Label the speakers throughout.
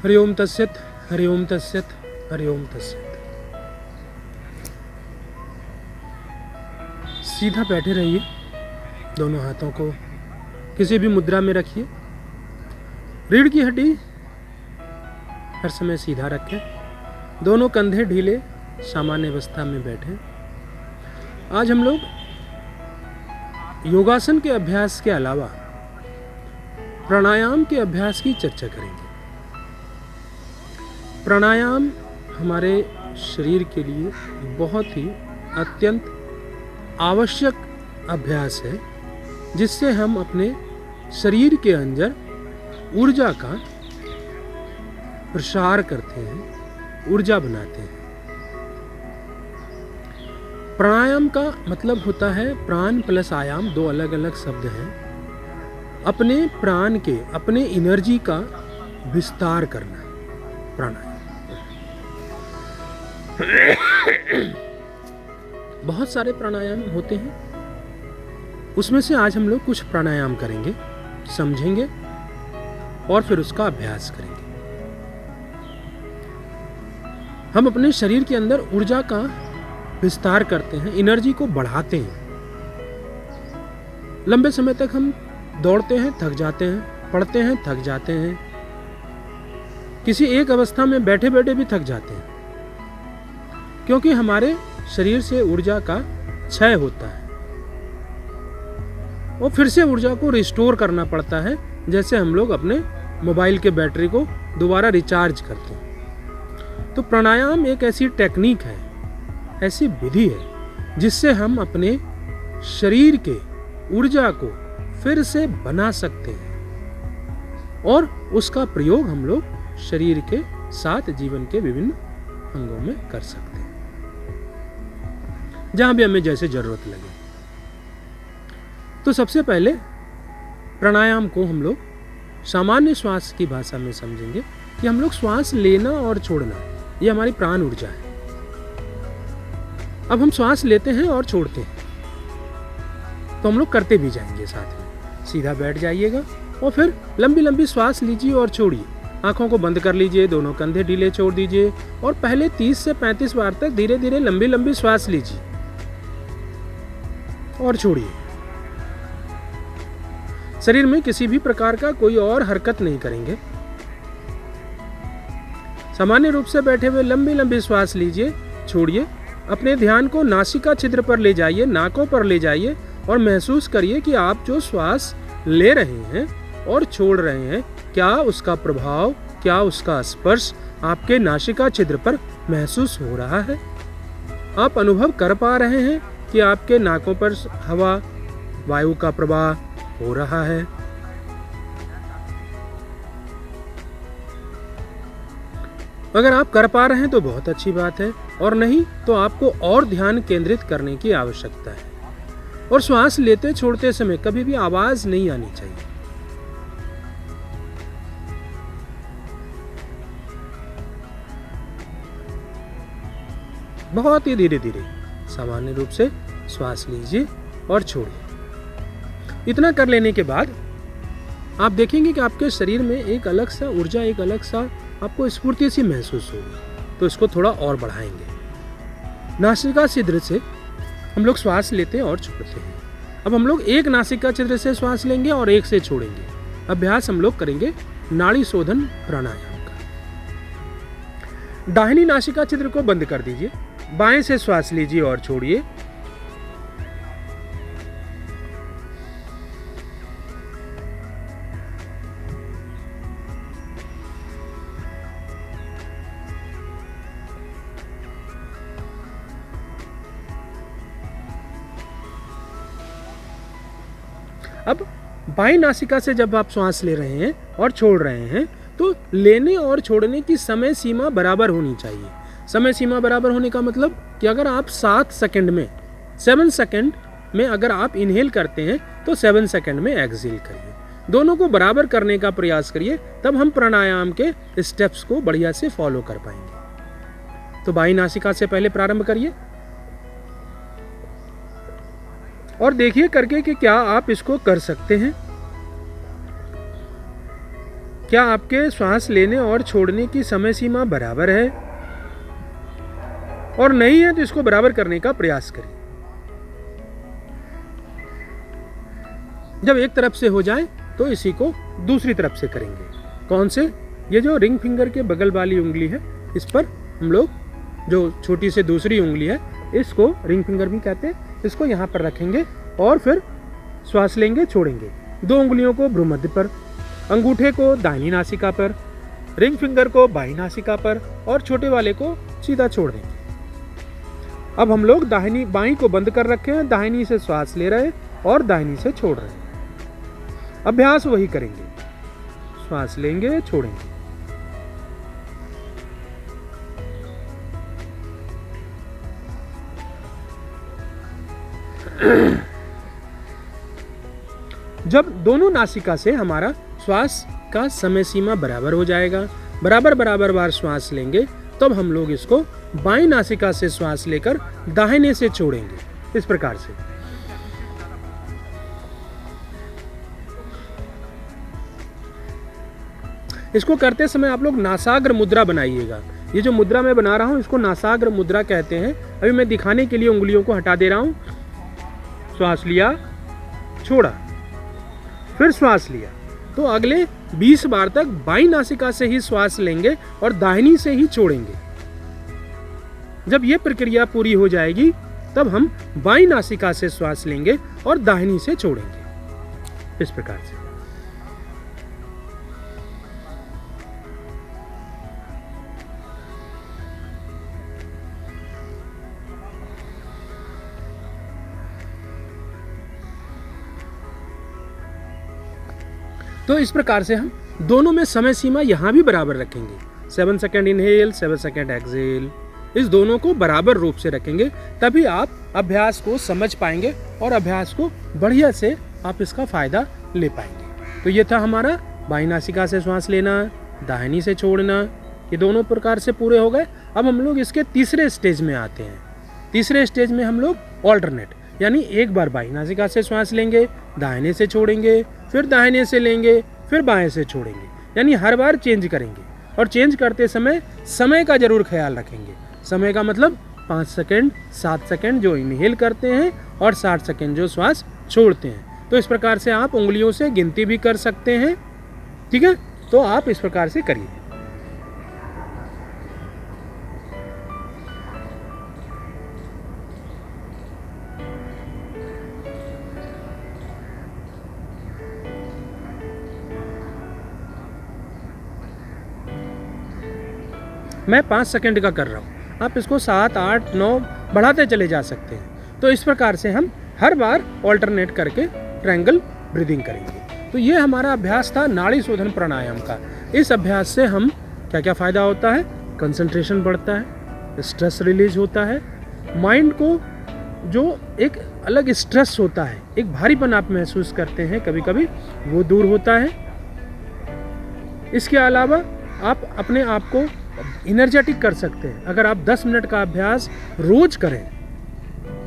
Speaker 1: हरि ओम तत्सत, हरि ओम तत्सत, हरि ओम तत्सत। सीधा बैठे रहिए, दोनों हाथों को किसी भी मुद्रा में रखिए। रीढ़ की हड्डी हर समय सीधा रखें, दोनों कंधे ढीले सामान्य अवस्था में बैठें। आज हम लोग योगासन के अभ्यास के अलावा प्राणायाम के अभ्यास की चर्चा करेंगे। प्राणायाम हमारे शरीर के लिए बहुत ही अत्यंत आवश्यक अभ्यास है, जिससे हम अपने शरीर के अंदर ऊर्जा का प्रसार करते हैं, ऊर्जा बनाते हैं। प्राणायाम का मतलब होता है प्राण प्लस आयाम, दो अलग अलग शब्द हैं। अपने प्राण के, अपने एनर्जी का विस्तार करना प्राणायाम। बहुत सारे प्राणायाम होते हैं, उसमें से आज हम लोग कुछ प्राणायाम करेंगे, समझेंगे और फिर उसका अभ्यास करेंगे। हम अपने शरीर के अंदर ऊर्जा का विस्तार करते हैं, एनर्जी को बढ़ाते हैं। लंबे समय तक हम दौड़ते हैं, थक जाते हैं, पढ़ते हैं, थक जाते हैं, किसी एक अवस्था में बैठे बैठे भी थक जाते हैं, क्योंकि हमारे शरीर से ऊर्जा का क्षय होता है और फिर से ऊर्जा को रिस्टोर करना पड़ता है, जैसे हम लोग अपने मोबाइल के बैटरी को दोबारा रिचार्ज करते हैं। तो प्राणायाम एक ऐसी टेक्निक है, ऐसी विधि है, जिससे हम अपने शरीर के ऊर्जा को फिर से बना सकते हैं और उसका प्रयोग हम लोग शरीर के साथ जीवन के विभिन्न अंगों में कर सकते हैं, जहां भी हमें जैसे जरूरत लगे। तो सबसे पहले प्राणायाम को हम लोग सामान्य श्वास की भाषा में समझेंगे कि हम लोग श्वास लेना और छोड़ना, ये हमारी प्राण ऊर्जा है। अब हम श्वास लेते हैं और छोड़ते हैं, तो हम लोग करते भी जाएंगे साथ में। सीधा बैठ जाइएगा और फिर लंबी लंबी श्वास लीजिए और छोड़िए। आंखों को बंद कर लीजिए, दोनों कंधे ढीले छोड़ दीजिए और पहले 30 से 35 बार तक धीरे धीरे लंबी लंबी श्वास लीजिए और छोड़िए। शरीर में किसी भी प्रकार का कोई और हरकत नहीं करेंगे। सामान्य रूप से बैठे हुए लंबी लंबी श्वास लीजिए, छोड़िए। अपने ध्यान को नासिका छिद्र पर ले जाइए, नाकों पर ले जाइए और महसूस करिए कि आप जो श्वास ले रहे हैं और छोड़ रहे हैं, क्या उसका प्रभाव, क्या उसका स्पर्श आपके नासिका छिद्र पर महसूस हो रहा है। आप अनुभव कर पा रहे हैं कि आपके नाकों पर हवा, वायु का प्रवाह हो रहा है। अगर आप कर पा रहे हैं तो बहुत अच्छी बात है, और नहीं तो आपको और ध्यान केंद्रित करने की आवश्यकता है। और श्वास लेते छोड़ते समय कभी भी आवाज नहीं आनी चाहिए। बहुत ही धीरे धीरे सामान्य रूप से श्वास लीजिए और छोड़िए। इतना कर लेने के बाद आप देखेंगे कि आपके शरीर में एक अलग सा ऊर्जा, एक अलग सा आपको स्फूर्ति सी महसूस होगी। तो इसको थोड़ा और बढ़ाएंगे। नासिका छिद्र से हम लोग श्वास लेते हैं और छोड़ते हैं। अब हम लोग एक नासिका छिद्र से श्वास लेंगे और एक से छोड़ेंगे। अभ्यास हम लोग करेंगे नाड़ी शोधन प्राणायाम का। दाहिनी नासिका छिद्र को बंद कर दीजिए, बाएं से श्वास लीजिए और छोड़िए। अब बाईं नासिका से जब आप श्वास ले रहे हैं और छोड़ रहे हैं, तो लेने और छोड़ने की समय सीमा बराबर होनी चाहिए। समय सीमा बराबर होने का मतलब कि अगर आप 7 सेकंड में, 7 सेकंड में अगर आप इनहेल करते हैं तो 7 सेकंड में एक्सहेल करिए। दोनों को बराबर करने का प्रयास करिए, तब हम प्राणायाम के स्टेप्स को बढ़िया से फॉलो कर पाएंगे। तो बाईं नासिका से पहले प्रारंभ करिए और देखिए करके कि क्या आप इसको कर सकते हैं। क्या आपके श्वास लेने और छोड़ने की समय सीमा बराबर है? और नहीं है तो इसको बराबर करने का प्रयास करिए। जब एक तरफ से हो जाए तो इसी को दूसरी तरफ से करेंगे। कौन से? ये जो रिंग फिंगर के बगल वाली उंगली है, इस पर हम लोग जो छोटी से दूसरी उंगली है, इसको रिंग फिंगर भी कहते हैं, इसको यहाँ पर रखेंगे और फिर श्वास लेंगे, छोड़ेंगे। 2 उंगलियों को भ्रूमध्य पर, अंगूठे को दाहिनी नासिका पर, रिंग फिंगर को बाईं नासिका पर और छोटे वाले को सीधा छोड़ देंगे। अब हम लोग बाईं को बंद कर रखे हैं, दाहिनी से श्वास ले रहे हैं और दाहिनी से छोड़ रहे हैं। अभ्यास वही करेंगे, श्वास लेंगे, छोड़ेंगे। जब दोनों नासिका से हमारा श्वास का समय सीमा बराबर हो जाएगा, बराबर बार श्वास लेंगे, तब हम लोग इसको बाईं नासिका से श्वास लेकर दाहिने से छोड़ेंगे। इस प्रकार से इसको करते समय आप लोग नासाग्र मुद्रा बनाइएगा। ये जो मुद्रा मैं बना रहा हूं, इसको नासाग्र मुद्रा कहते हैं। अभी मैं दिखाने के लिए उंगलियों को हटा दे रहा हूं। श्वास लिया, छोड़ा, फिर श्वास लिया। तो अगले 20 बार तक बाईं नासिका से ही श्वास लेंगे और दाहिनी से ही छोड़ेंगे। जब ये प्रक्रिया पूरी हो जाएगी, तब हम बाईं नासिका से श्वास लेंगे और दाहिनी से छोड़ेंगे। इस प्रकार से तो इस प्रकार से हम दोनों में समय सीमा यहाँ भी बराबर रखेंगे। 7 सेकेंड इनहेल, 7 सेकेंड एक्सहेल, इस दोनों को बराबर रूप से रखेंगे। तभी आप अभ्यास को समझ पाएंगे और अभ्यास को बढ़िया से आप इसका फायदा ले पाएंगे। तो ये था हमारा बाईं नासिका से श्वास लेना, दाहिनी से छोड़ना, ये दोनों प्रकार से पूरे हो गए। अब हम लोग इसके तीसरे स्टेज में आते हैं। तीसरे स्टेज में हम लोग ऑल्टरनेट, यानी एक बार बाईं नासिका से श्वास लेंगे, दाहिने से छोड़ेंगे, फिर दाहिने से लेंगे, फिर बाएं से छोड़ेंगे, यानी हर बार चेंज करेंगे। और चेंज करते समय का जरूर ख्याल रखेंगे। समय का मतलब 5 सेकेंड, 7 सेकेंड जो इनहेल करते हैं और 60 सेकेंड जो श्वास छोड़ते हैं। तो इस प्रकार से आप उंगलियों से गिनती भी कर सकते हैं। ठीक है, तो आप इस प्रकार से करिए। मैं 5 सेकेंड का कर रहा हूँ, आप इसको 7, 8, 9 बढ़ाते चले जा सकते हैं। तो इस प्रकार से हम हर बार ऑल्टरनेट करके ट्रायंगल ब्रीदिंग करेंगे। तो ये हमारा अभ्यास था नाड़ी शोधन प्राणायाम का। इस अभ्यास से हम क्या क्या फ़ायदा होता है? कंसंट्रेशन बढ़ता है, स्ट्रेस रिलीज होता है, माइंड को जो एक अलग स्ट्रेस होता है, एक भारीपन आप महसूस करते हैं कभी कभी, वो दूर होता है। इसके अलावा आप अपने आप को एनर्जेटिक कर सकते हैं। अगर आप 10 मिनट का अभ्यास रोज करें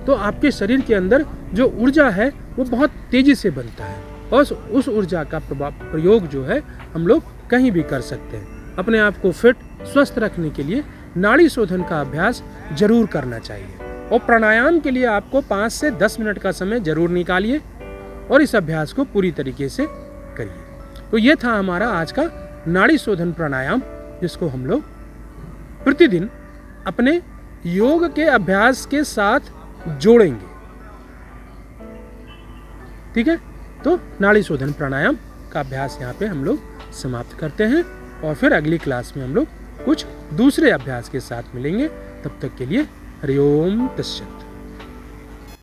Speaker 1: तो आपके शरीर के अंदर जो ऊर्जा है वो बहुत तेजी से बनता है और उस ऊर्जा का प्रयोग जो है हम लोग कहीं भी कर सकते हैं। अपने आप को फिट, स्वस्थ रखने के लिए नाड़ी शोधन का अभ्यास जरूर करना चाहिए। और प्राणायाम के लिए आपको 5 से 10 मिनट का समय जरूर निकालिए और इस अभ्यास को पूरी तरीके से करिए। तो ये था हमारा आज का नाड़ी शोधन प्राणायाम, जिसको हम लोग प्रतिदिन अपने योग के अभ्यास के साथ जोड़ेंगे। ठीक है, तो नाड़ी शोधन प्राणायाम का अभ्यास यहाँ पे हम लोग समाप्त करते हैं और फिर अगली क्लास में हम लोग कुछ दूसरे अभ्यास के साथ मिलेंगे। तब तक के लिए हरि ओम तत्सत।